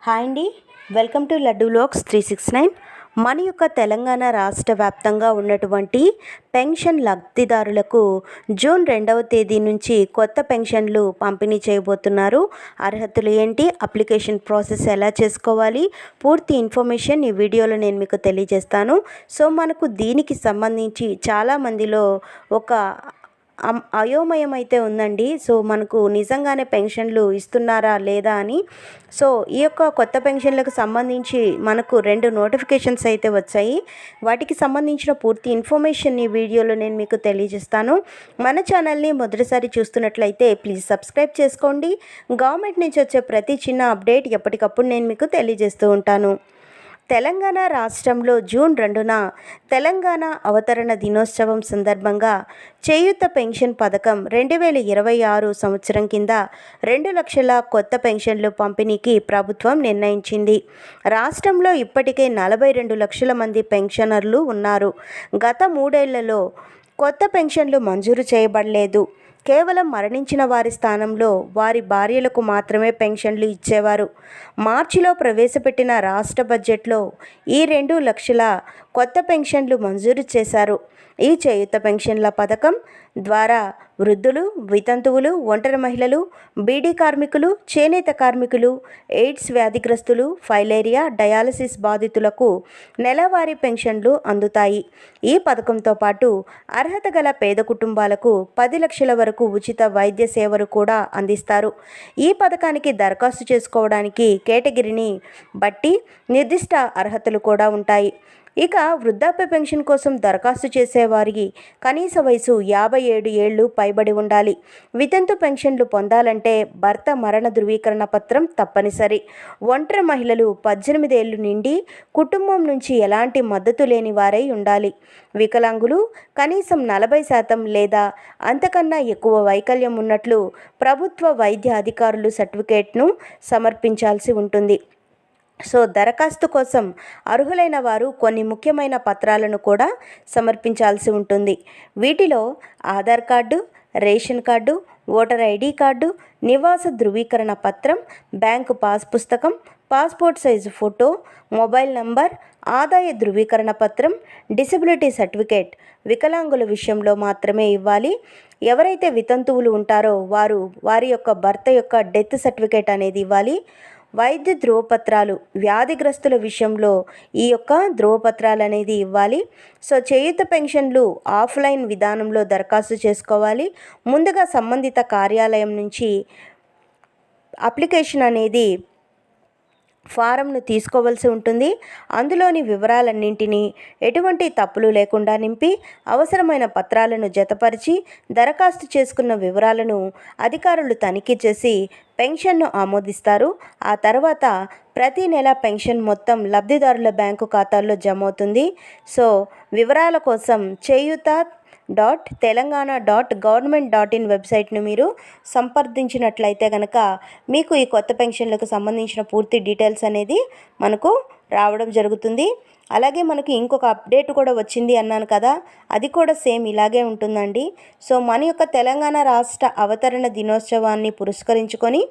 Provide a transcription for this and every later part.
Hi అండి, welcome to laddu vlogs 369. మన యొక్క తెలంగాణ రాష్ట్ర వ్యాప్తంగా ఉన్నటువంటి పెన్షన్ లబ్ధిదారులకు జూన్ 2వ తేదీ నుంచి కొత్త పెన్షన్లు పంపిణీ చేయబోతున్నారు. అర్హతలు ఏంటి, అప్లికేషన్ ప్రాసెస్ ఎలా చేసుకోవాలి, పూర్తి ఇన్ఫర్మేషన్ ఈ వీడియోలో నేను మీకు తెలియజేస్తాను. సో మనకు దీనికి సంబంధించి చాలామందిలో ఒక అయోమయం అయితే ఉందండి. సో మనకు నిజంగానే పెన్షన్లు ఇస్తున్నారా లేదా అని. సో ఈ యొక్క కొత్త పెన్షన్లకు సంబంధించి మనకు 2 నోటిఫికేషన్స్ అయితే వచ్చాయి. వాటికి సంబంధించిన పూర్తి ఇన్ఫర్మేషన్ ఈ వీడియోలో నేను మీకు తెలియజేస్తాను. మన ఛానల్ని మొదటిసారి చూస్తున్నట్లయితే ప్లీజ్ సబ్స్క్రైబ్ చేసుకోండి. గవర్నమెంట్ నుంచి వచ్చే ప్రతి చిన్న అప్డేట్ ఎప్పటికప్పుడు నేను మీకు తెలియజేస్తూ ఉంటాను. తెలంగాణ రాష్ట్రంలో జూన్ 2న తెలంగాణ అవతరణ దినోత్సవం సందర్భంగా చేయూత పెన్షన్ పథకం 2026 సంవత్సరం కింద 2 లక్షల కొత్త పెన్షన్లు పంపిణీకి ప్రభుత్వం నిర్ణయించింది. రాష్ట్రంలో ఇప్పటికే 42 లక్షల మంది పెన్షనర్లు ఉన్నారు. గత 3 ఏళ్లలో కొత్త పెన్షన్లు మంజూరు చేయబడలేదు. కేవలం మరణించిన వారి స్థానంలో వారి భార్యలకు మాత్రమే పెన్షన్లు ఇచ్చేవారు. మార్చిలో ప్రవేశపెట్టిన రాష్ట్ర బడ్జెట్లో ఈ 2 లక్షల కొత్త పెన్షన్లు మంజూరు చేశారు. ఈ చేయూత పెన్షన్ల పథకం ద్వారా వృద్ధులు, వితంతువులు, ఒంటరి మహిళలు, బీడీ కార్మికులు, చేనేత కార్మికులు, ఎయిడ్స్ వ్యాధిగ్రస్తులు, ఫైలేరియా, డయాలసిస్ బాధితులకు నెలవారీ పెన్షన్లు అందుతాయి. ఈ పథకంతో పాటు అర్హత గల పేద కుటుంబాలకు 10 లక్షల వరకు ఉచిత వైద్య సేవలు కూడా అందిస్తారు. ఈ పథకానికి దరఖాస్తు చేసుకోవడానికి కేటగిరీని బట్టి నిర్దిష్ట అర్హతలు కూడా ఉంటాయి. ఇక వృద్ధాప్య పెన్షన్ కోసం దరఖాస్తు చేసేవారికి కనీస వయసు 57 ఏళ్లు పైబడి ఉండాలి. వితంతు పెన్షన్లు పొందాలంటే భర్త మరణ ధృవీకరణ పత్రం తప్పనిసరి. ఒంటరి మహిళలు 18 ఏళ్లు నిండి కుటుంబం నుంచి ఎలాంటి మద్దతు లేని వారై ఉండాలి. వికలాంగులు కనీసం 40% లేదా అంతకన్నా ఎక్కువ వైకల్యం ఉన్నట్లు ప్రభుత్వ వైద్య అధికారులు సర్టిఫికేట్ను సమర్పించాల్సి ఉంటుంది. సో దరఖాస్తు కోసం అర్హులైన వారు కొన్ని ముఖ్యమైన పత్రాలను కూడా సమర్పించాల్సి ఉంటుంది. వీటిలో Aadhaar card, ration card, voter ID card, నివాస ధృవీకరణ పత్రం, బ్యాంకు పాస్ పుస్తకం, passport size photo, mobile number, ఆదాయ ధృవీకరణ పత్రం, డిసెబిలిటీ సర్టిఫికేట్ వికలాంగుల విషయంలో మాత్రమే ఇవ్వాలి. ఎవరైతే వితంతువులు ఉంటారో వారి యొక్క భర్త యొక్క డెత్ సర్టిఫికేట్ అనేది ఇవ్వాలి. వైద్య ధృవపత్రాలు వ్యాధిగ్రస్తుల విషయంలో ఈ యొక్క ధృవపత్రాలు అనేది ఇవ్వాలి. సో చేయూత పెన్షన్లు ఆఫ్లైన్ విధానంలో దరఖాస్తు చేసుకోవాలి. ముందుగా సంబంధిత కార్యాలయం నుంచి అప్లికేషన్ అనేది ఫారంను తీసుకోవాల్సి ఉంటుంది. అందులోని వివరాలన్నింటినీ ఎటువంటి తప్పులు లేకుండా నింపి అవసరమైన పత్రాలను జతపరిచి దరఖాస్తు చేసుకున్న వివరాలను అధికారులు తనిఖీ చేసి పెన్షన్ను ఆమోదిస్తారు. ఆ తర్వాత ప్రతి నెల పెన్షన్ మొత్తం లబ్ధిదారుల బ్యాంకు ఖాతాల్లో జమ అవుతుంది. సో వివరాల కోసం చేయూత.తెలంగాణ.gov.in వెబ్సైట్ను మీరు సంప్రదించినట్లయితే కనుక మీకు ఈ కొత్త పెన్షన్లకు సంబంధించిన పూర్తి డీటెయిల్స్ అనేది మనకు రావడం జరుగుతుంది. అలాగే మనకి ఇంకొక అప్డేట్ కూడా వచ్చింది అన్నాను కదా, అది కూడా సేమ్ ఇలాగే ఉంటుందండి. సో మన యొక్క తెలంగాణ రాష్ట్ర అవతరణ దినోత్సవాన్ని పురస్కరించుకొని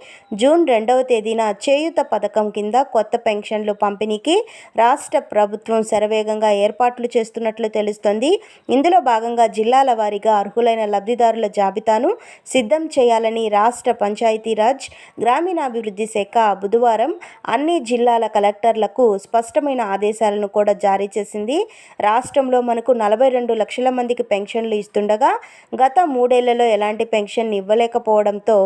జూన్ 2వ తేదీన చేయూత పథకం కింద కొత్త పెన్షన్లు పంపిణీకి రాష్ట్ర ప్రభుత్వం శరవేగంగా ఏర్పాట్లు చేస్తున్నట్లు తెలుస్తుంది. ఇందులో భాగంగా జిల్లాల వారీగా అర్హులైన లబ్ధిదారుల జాబితాను సిద్ధం చేయాలని రాష్ట్ర పంచాయతీరాజ్ గ్రామీణాభివృద్ధి శాఖ బుధవారం అన్ని జిల్లాల కలెక్టర్లకు స్పష్టమైన ఆదేశాలను కూడా జారీ చేసింది. రాష్ట్రంలో మనకు 42 లక్షల మందికి పెన్షన్లు ఇస్తుండగా గత 3 ఏళ్లలో ఎలాంటి పెన్షన్ ఇవ్వలేకపోవడంతో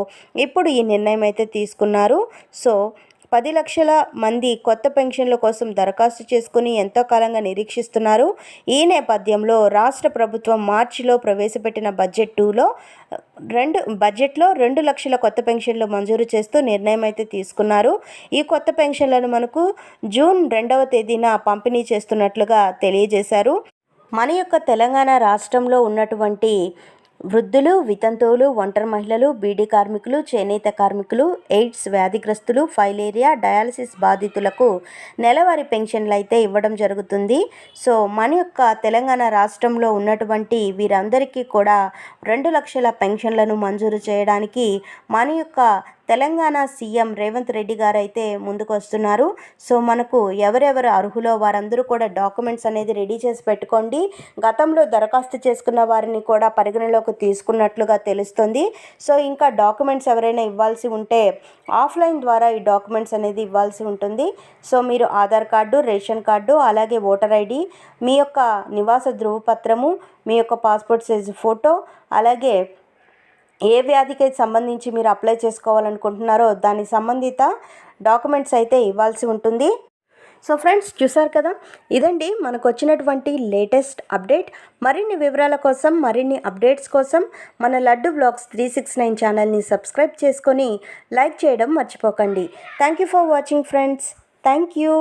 ఇప్పుడు ఈ నిర్ణయం అయితే తీసుకున్నారు. సో 10 లక్షల మంది కొత్త పెన్షన్ల కోసం దరఖాస్తు చేసుకుని ఎంతో కాలంగా నిరీక్షిస్తున్నారు. ఈ నేపథ్యంలో రాష్ట్ర ప్రభుత్వం మార్చిలో ప్రవేశపెట్టిన బడ్జెట్లో 2 లక్షల కొత్త పెన్షన్లు మంజూరు చేస్తూ నిర్ణయం అయితే తీసుకున్నారు. ఈ కొత్త పెన్షన్లను మనకు జూన్ 2వ తేదీన పంపిణీ చేస్తున్నట్లుగా తెలియజేశారు. మన యొక్క తెలంగాణ రాష్ట్రంలో ఉన్నటువంటి వృద్ధులు, వితంతువులు, ఒంటరి మహిళలు, బీడీ కార్మికులు, చేనేత కార్మికులు, ఎయిడ్స్ వ్యాధిగ్రస్తులు, ఫైలేరియా, డయాలసిస్ బాధితులకు నెలవారీ పెన్షన్లు అయితే ఇవ్వడం జరుగుతుంది. సో మన యొక్క తెలంగాణ రాష్ట్రంలో ఉన్నటువంటి వీరందరికీ కూడా 2 లక్షల పెన్షన్లను మంజూరు చేయడానికి మన యొక్క తెలంగాణ సీఎం రేవంత్ రెడ్డి గారు అయితే ముందుకు వస్తున్నారు. సో మనకు ఎవరెవరు అర్హులో వారందరూ కూడా డాక్యుమెంట్స్ అనేది రెడీ చేసి పెట్టుకోండి. గతంలో దరఖాస్తు చేసుకున్న వారిని కూడా పరిగణలోకి తీసుకున్నట్లుగా తెలుస్తుంది. సో ఇంకా డాక్యుమెంట్స్ ఎవరైనా ఇవ్వాల్సి ఉంటే ఆఫ్లైన్ ద్వారా ఈ డాక్యుమెంట్స్ అనేది ఇవ్వాల్సి ఉంటుంది. సో మీరు ఆధార్ కార్డు, రేషన్ కార్డు, అలాగే ఓటర్ ఐడి, మీ యొక్క నివాస ధృవపత్రము, మీ యొక్క పాస్పోర్ట్ సైజు ఫోటో, అలాగే ఏ వ్యాధికి సంబంధించి మీరు అప్లై చేసుకోవాలనుకుంటున్నారో దానికి సంబంధిత డాక్యుమెంట్స్ అయితే ఇవ్వాల్సి ఉంటుంది. సో ఫ్రెండ్స్, చూసారు కదా, ఇదండి మనకు వచ్చినటువంటి లేటెస్ట్ అప్డేట్. మరిన్ని వివరాల కోసం, మరిన్ని అప్డేట్స్ కోసం మన లడ్డు బ్లాగ్స్ 369 ఛానల్ని సబ్స్క్రైబ్ చేసుకొని లైక్ చేయడం మర్చిపోకండి. Thank you for watching friends. Thank you.